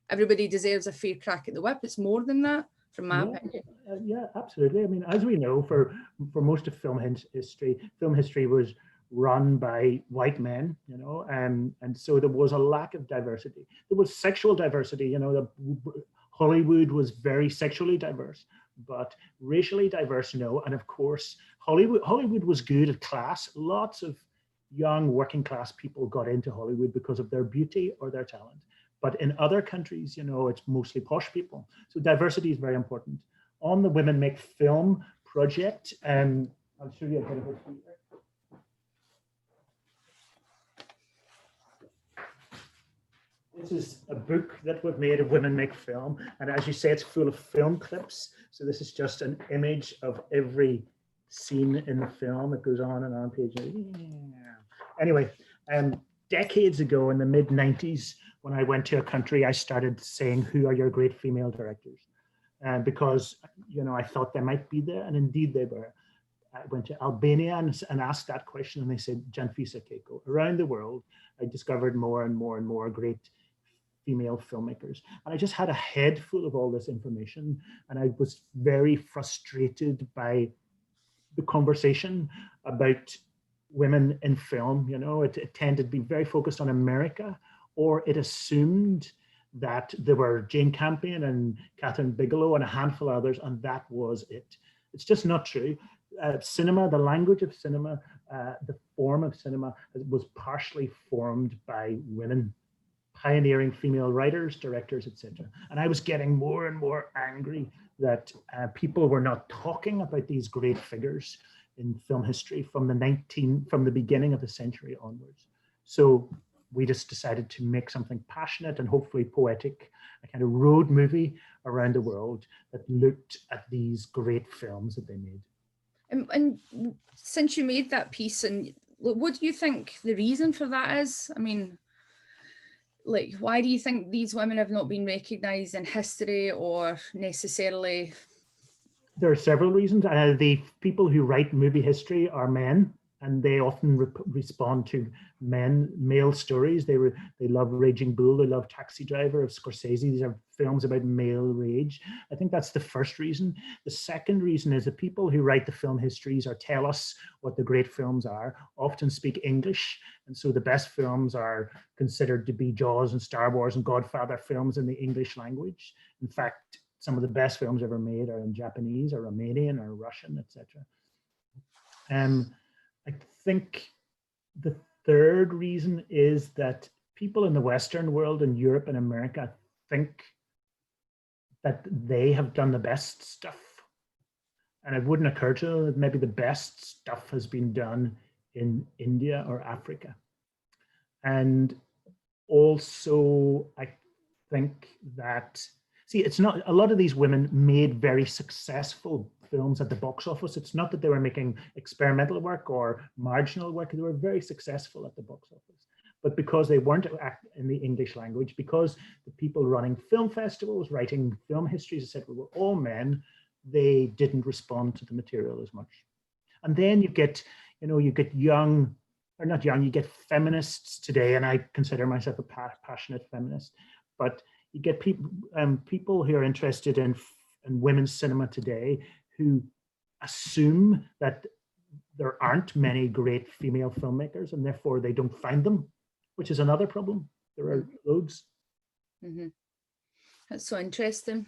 [SPEAKER 3] everybody deserves a fair crack at the whip, it's more than that, from my opinion.
[SPEAKER 2] Yeah, absolutely. I mean, as we know, for most of film history was run by white men, you know, and so there was a lack of diversity. There was sexual diversity, you know, Hollywood was very sexually diverse, but racially diverse, no. And of course, Hollywood was good at class. Lots of young working class people got into Hollywood because of their beauty or their talent. But in other countries, you know, it's mostly posh people. So diversity is very important. On the Women Make Film project, I'll show you a bit of it here. This is a book that we've made of Women Make Film. And as you say, it's full of film clips. So this is just an image of every scene in the film. It goes on and on page. Anyway, decades ago in the mid-90s, when I went to a country, I started saying, who are your great female directors? Because, you know, I thought they might be there, and indeed they were. I went to Albania and asked that question, and they said, Janfisa Keiko. Around the world, I discovered more and more and more great female filmmakers. And I just had a head full of all this information, and I was very frustrated by the conversation about women in film. You know, it tended to be very focused on America, or it assumed that there were Jane Campion and Catherine Bigelow and a handful of others, and that was it. It's just not true. Cinema, the language of cinema, the form of cinema was partially formed by women, pioneering female writers, directors, etc. And I was getting more and more angry that people were not talking about these great figures in film history from the beginning of the century onwards. So we just decided to make something passionate and hopefully poetic, a kind of road movie around the world that looked at these great films that they made.
[SPEAKER 3] And since you made that piece, and what do you think the reason for that is? I mean, like, why do you think these women have not been recognised in history or necessarily?
[SPEAKER 2] There are several reasons. The people who write movie history are men, and they often respond to male stories. They love Raging Bull, they love Taxi Driver of Scorsese. These are films about male rage. I think that's the first reason. The second reason is the people who write the film histories or tell us what the great films are often speak English. And so the best films are considered to be Jaws and Star Wars and Godfather films in the English language. In fact, some of the best films ever made are in Japanese or Romanian or Russian, etc. I think the third reason is that people in the Western world, in Europe and America, think that they have done the best stuff. And it wouldn't occur to them that maybe the best stuff has been done in India or Africa. And also, I think that, see, it's not, a lot of these women made very successful films at the box office. It's not that they were making experimental work or marginal work. They were very successful at the box office. But because they weren't in the English language, because the people running film festivals, writing film histories, etc., were all men, they didn't respond to the material as much. And then you get, you get young, or not young, you get feminists today, and I consider myself a passionate feminist, but you get people who are interested in women's cinema today who assume that there aren't many great female filmmakers and therefore they don't find them, which is another problem. There are loads.
[SPEAKER 3] Mm-hmm. That's so interesting.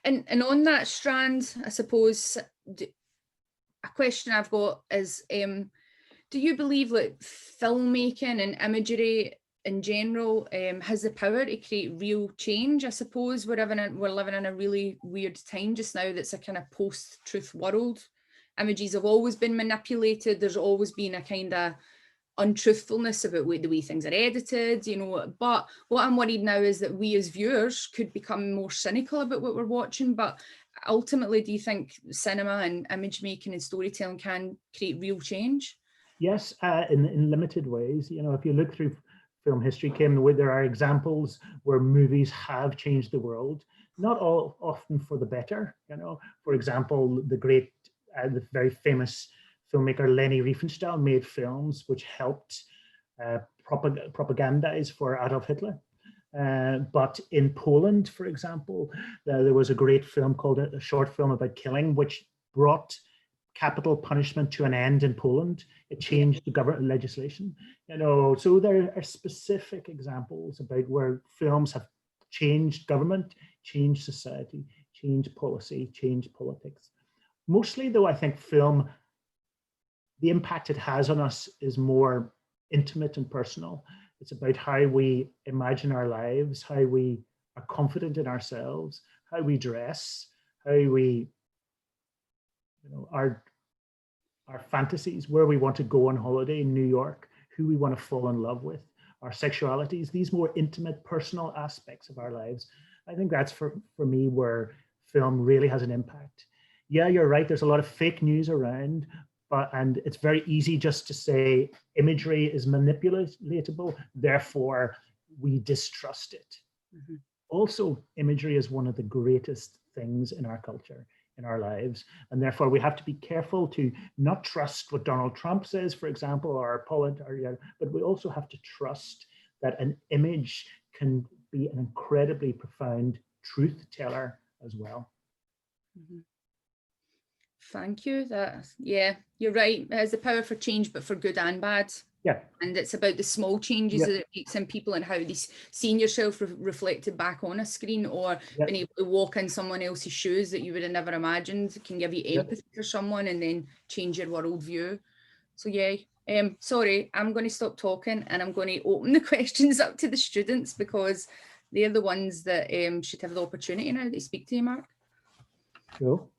[SPEAKER 3] And on that strand, I suppose, a question I've got is, do you believe that filmmaking and imagery in general has the power to create real change? I suppose we're living in a really weird time just now that's a kind of post-truth world. Images have always been manipulated. There's always been a kind of untruthfulness about the way things are edited, but what I'm worried now is that we as viewers could become more cynical about what we're watching. But ultimately, do you think cinema and image making and storytelling can create real change?
[SPEAKER 2] Yes, in limited ways. You know, if you look through film history, Kim, there are examples where movies have changed the world, not all often for the better. You know, for example, the very famous filmmaker Leni Riefenstahl made films which helped propagandize for Adolf Hitler. But in Poland, for example, there was a great film called a short film about killing, which brought capital punishment to an end in Poland. It changed the government legislation. You know, so there are specific examples about where films have changed government, changed society, changed policy, changed politics. Mostly, though, I think film, the impact it has on us is more intimate and personal. It's about how we imagine our lives, how we are confident in ourselves, how we dress, how we, you know, our fantasies, where we want to go on holiday in New York, who we want to fall in love with, our sexualities, these more intimate, personal aspects of our lives. I think that's for me where film really has an impact. Yeah, you're right. There's a lot of fake news around, and it's very easy just to say imagery is manipulatable, therefore we distrust it. Mm-hmm. Also, imagery is one of the greatest things in our culture, in our lives, and therefore we have to be careful to not trust what Donald Trump says, for example, or Poland, but we also have to trust that an image can be an incredibly profound truth teller as well.
[SPEAKER 3] Mm-hmm. Thank you. Yeah, you're right. It has the power for change, but for good and bad.
[SPEAKER 2] Yeah.
[SPEAKER 3] And it's about the small changes that it makes in people and how they seeing yourself reflected back on a screen, or being able to walk in someone else's shoes that you would have never imagined can give you empathy for someone and then change your worldview. So yeah, sorry, I'm going to stop talking and I'm going to open the questions up to the students because they're the ones that should have the opportunity now to speak to you, Mark.
[SPEAKER 2] Cool.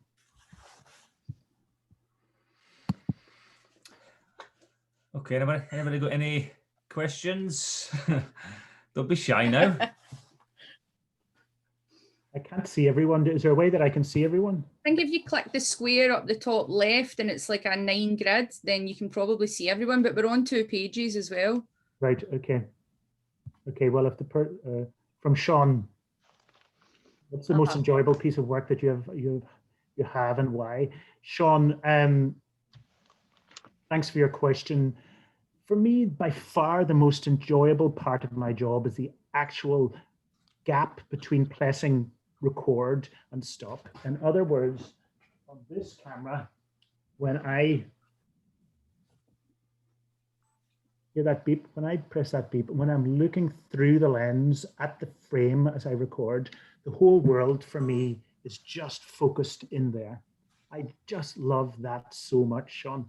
[SPEAKER 1] Okay, anybody got any questions? Don't be shy now.
[SPEAKER 2] I can't see everyone. Is there a way that I can see everyone?
[SPEAKER 3] I think if you click the square up the top left and it's like a 9 grid, then you can probably see everyone, but we're on 2 pages as well.
[SPEAKER 2] Right, okay. Okay, well, if from Sean, what's the most enjoyable piece of work that you have and why? Sean, thanks for your question. For me, by far, the most enjoyable part of my job is the actual gap between pressing record and stop. In other words, on this camera, when I hear that beep, when I press that beep, when I'm looking through the lens at the frame as I record, the whole world for me is just focused in there. I just love that so much, Sean.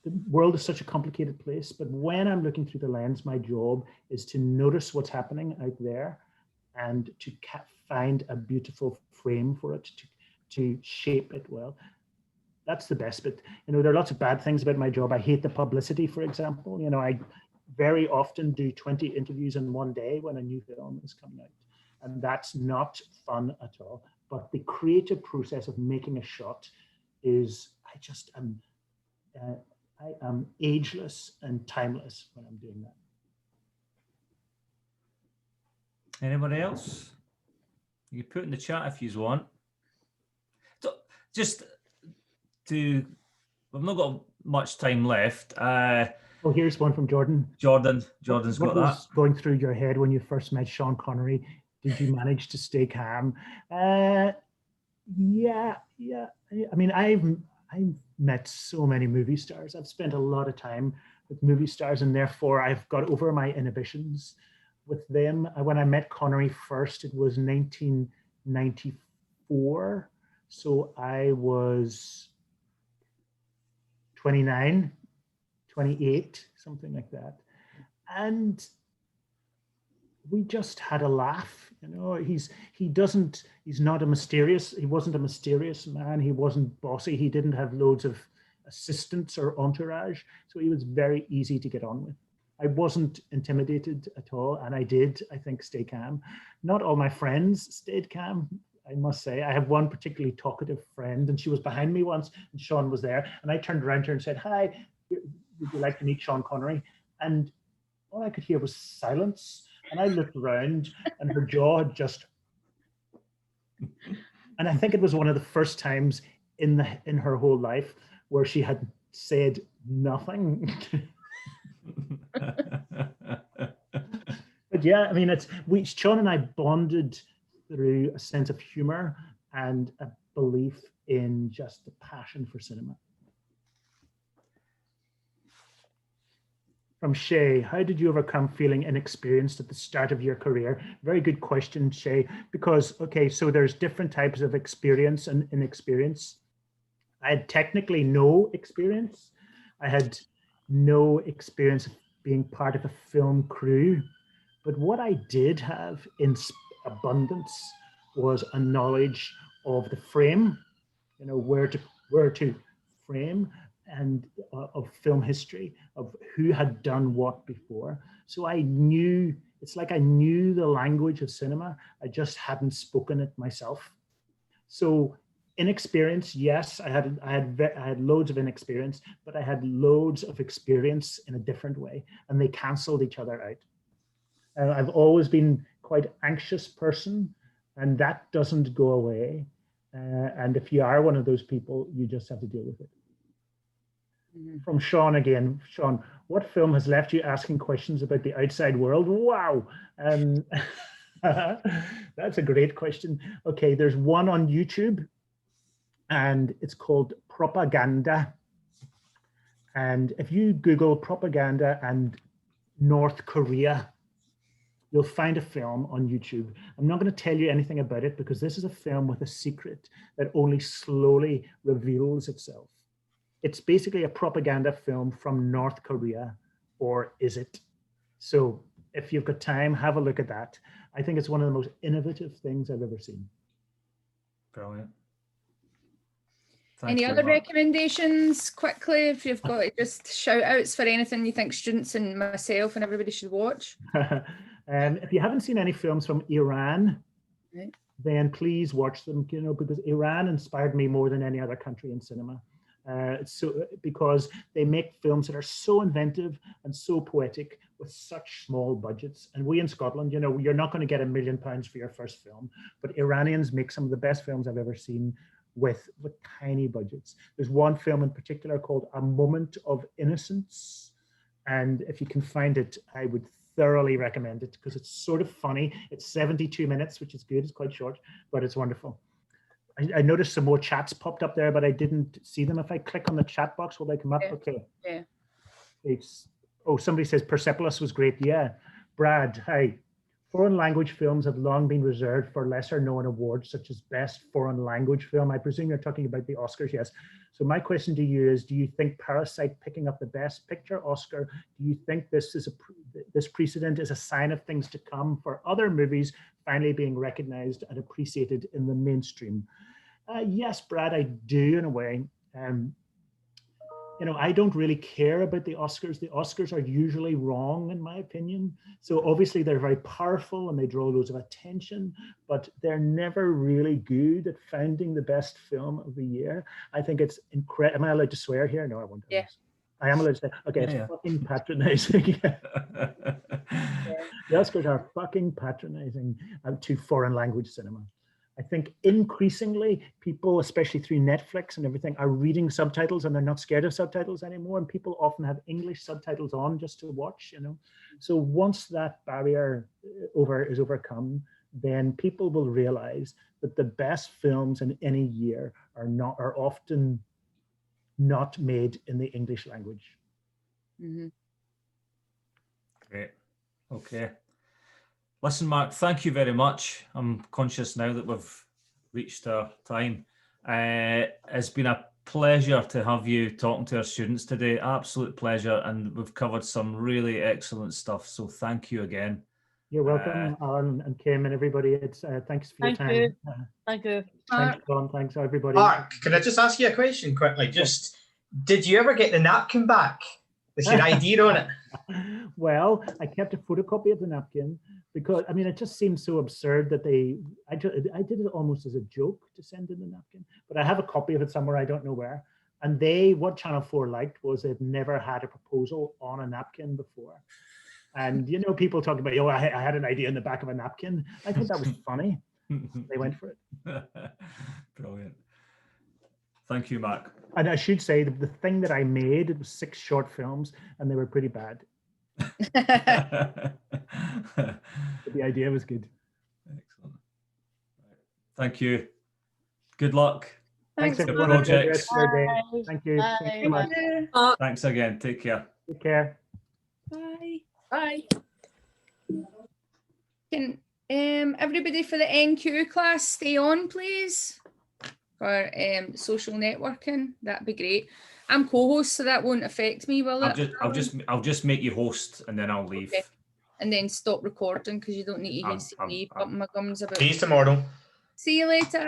[SPEAKER 2] The world is such a complicated place, but when I'm looking through the lens, my job is to notice what's happening out there and to find a beautiful frame for it, to shape it well. That's the best bit. You know, there are lots of bad things about my job. I hate the publicity, for example. You know, I very often do 20 interviews in one day when a new film is coming out, and that's not fun at all. But the creative process of making a shot is, I am ageless and timeless when I'm doing that.
[SPEAKER 1] Anybody else? You put in the chat if you want. So we've not got much time left.
[SPEAKER 2] Oh, here's one from Jordan.
[SPEAKER 1] Jordan's got that.
[SPEAKER 2] What was going through your head when you first met Sean Connery? Did you manage to stay calm? Yeah. I mean, I've met so many movie stars. I've spent a lot of time with movie stars, and therefore I've got over my inhibitions with them. When I met Connery first, it was 1994. So I was 29, 28, something like that. And we just had a laugh. You know, he wasn't a mysterious man. He wasn't bossy. He didn't have loads of assistants or entourage. So he was very easy to get on with. I wasn't intimidated at all. And I think, stay calm. Not all my friends stayed calm. I must say. I have one particularly talkative friend, and she was behind me once, and Sean was there, and I turned around to her and said, "Hi, would you like to meet Sean Connery?" And all I could hear was silence, and I looked around, and her jaw had just... And I think it was one of the first times in her whole life where she had said nothing. But yeah, I mean, Sean and I bonded through a sense of humor and a belief in just the passion for cinema. From Shay, how did you overcome feeling inexperienced at the start of your career? Very good question, Shay, because, okay, so there's different types of experience and inexperience. I had technically no experience. I had no experience of being part of a film crew. But what I did have in abundance was a knowledge of the frame, you know, where to frame, and of film history, of who had done what before. So I knew, it's like I knew the language of cinema. I just hadn't spoken it myself. So inexperience, yes, I had loads of inexperience, but I had loads of experience in a different way, and they canceled each other out. I've always been quite anxious person, and that doesn't go away. And if you are one of those people, you just have to deal with it. From Sean again. Sean, what film has left you asking questions about the outside world? Wow. That's a great question. Okay, there's one on YouTube, and it's called Propaganda. And if you Google propaganda and North Korea, you'll find a film on YouTube. I'm not going to tell you anything about it because this is a film with a secret that only slowly reveals itself. It's basically a propaganda film from North Korea, or is it? So if you've got time, have a look at that. I think it's one of the most innovative things I've ever seen.
[SPEAKER 1] Brilliant.
[SPEAKER 3] Any other recommendations quickly, if you've got just shout outs for anything you think students and myself and everybody should watch?
[SPEAKER 2] If you haven't seen any films from Iran,
[SPEAKER 3] right,
[SPEAKER 2] then please watch them, you know, because Iran inspired me more than any other country in cinema. Because they make films that are so inventive and so poetic with such small budgets. And we in Scotland, you know, you're not going to get £1 million for your first film, but Iranians make some of the best films I've ever seen with tiny budgets. There's one film in particular called A Moment of Innocence. And if you can find it, I would thoroughly recommend it because it's sort of funny. It's 72 minutes, which is good. It's quite short, but it's wonderful. I noticed some more chats popped up there, but I didn't see them. If I click on the chat box, will they come up?
[SPEAKER 3] Yeah.
[SPEAKER 2] Okay.
[SPEAKER 3] Yeah.
[SPEAKER 2] Oh, somebody says Persepolis was great. Yeah. Brad, hi. Foreign language films have long been reserved for lesser known awards, such as Best Foreign Language Film. I presume you're talking about the Oscars, yes. So my question to you is, do you think Parasite picking up the Best Picture Oscar, do you think this precedent is a sign of things to come for other movies finally being recognized and appreciated in the mainstream? Yes, Brad, I do in a way. You know, I don't really care about the Oscars. The Oscars are usually wrong, in my opinion. So obviously they're very powerful and they draw loads of attention, but they're never really good at finding the best film of the year. I think it's incredible. Am I allowed to swear here? No, I won't.
[SPEAKER 3] Yeah.
[SPEAKER 2] I am allowed to say, okay, it's fucking patronizing. The Oscars are fucking patronizing to foreign language cinema. I think increasingly people, especially through Netflix and everything, are reading subtitles and they're not scared of subtitles anymore. And people often have English subtitles on just to watch, you know. So once that barrier is overcome, then people will realize that the best films in any year are often not made in the English language.
[SPEAKER 3] Mm-hmm.
[SPEAKER 1] Great. Okay. Listen, Mark, thank you very much. I'm conscious now that we've reached our time. It's been a pleasure to have you talking to our students today. Absolute pleasure. And we've covered some really excellent stuff. So thank you again.
[SPEAKER 2] You're welcome, Alan and Kim and everybody. Thanks for your time.
[SPEAKER 5] Thank you.
[SPEAKER 2] Thanks, John. Thanks, everybody.
[SPEAKER 4] Mark, can I just ask you a question quickly? Did you ever get the napkin back There's your ID on it.
[SPEAKER 2] Well, I kept a photocopy of the napkin because, I mean, it just seems so absurd that I did it almost as a joke to send in the napkin, but I have a copy of it somewhere, I don't know where. And what Channel 4 liked was they'd never had a proposal on a napkin before. And, you know, people talk about, I had an idea in the back of a napkin. I thought that was funny. They went for it.
[SPEAKER 1] Brilliant. Thank you, Mark.
[SPEAKER 2] And I should say the thing that I made, it was 6 short films and they were pretty bad. But the idea was good.
[SPEAKER 1] Excellent. Thank you. Good luck.
[SPEAKER 3] Thanks,
[SPEAKER 1] Good
[SPEAKER 3] Mark.
[SPEAKER 1] projects.
[SPEAKER 2] Thank you. Thank you so much.
[SPEAKER 1] Thanks again. Take care.
[SPEAKER 2] Take care.
[SPEAKER 3] Bye.
[SPEAKER 5] Bye.
[SPEAKER 3] Can everybody for the NQ class stay on, please? For social networking, that'd be great. I'm co-host, so that won't affect me, will it?
[SPEAKER 1] I'll just make you host, and then I'll leave.
[SPEAKER 3] Okay. And then stop recording because you don't need to see me pumping my gums about.
[SPEAKER 4] See you tomorrow.
[SPEAKER 3] See you later.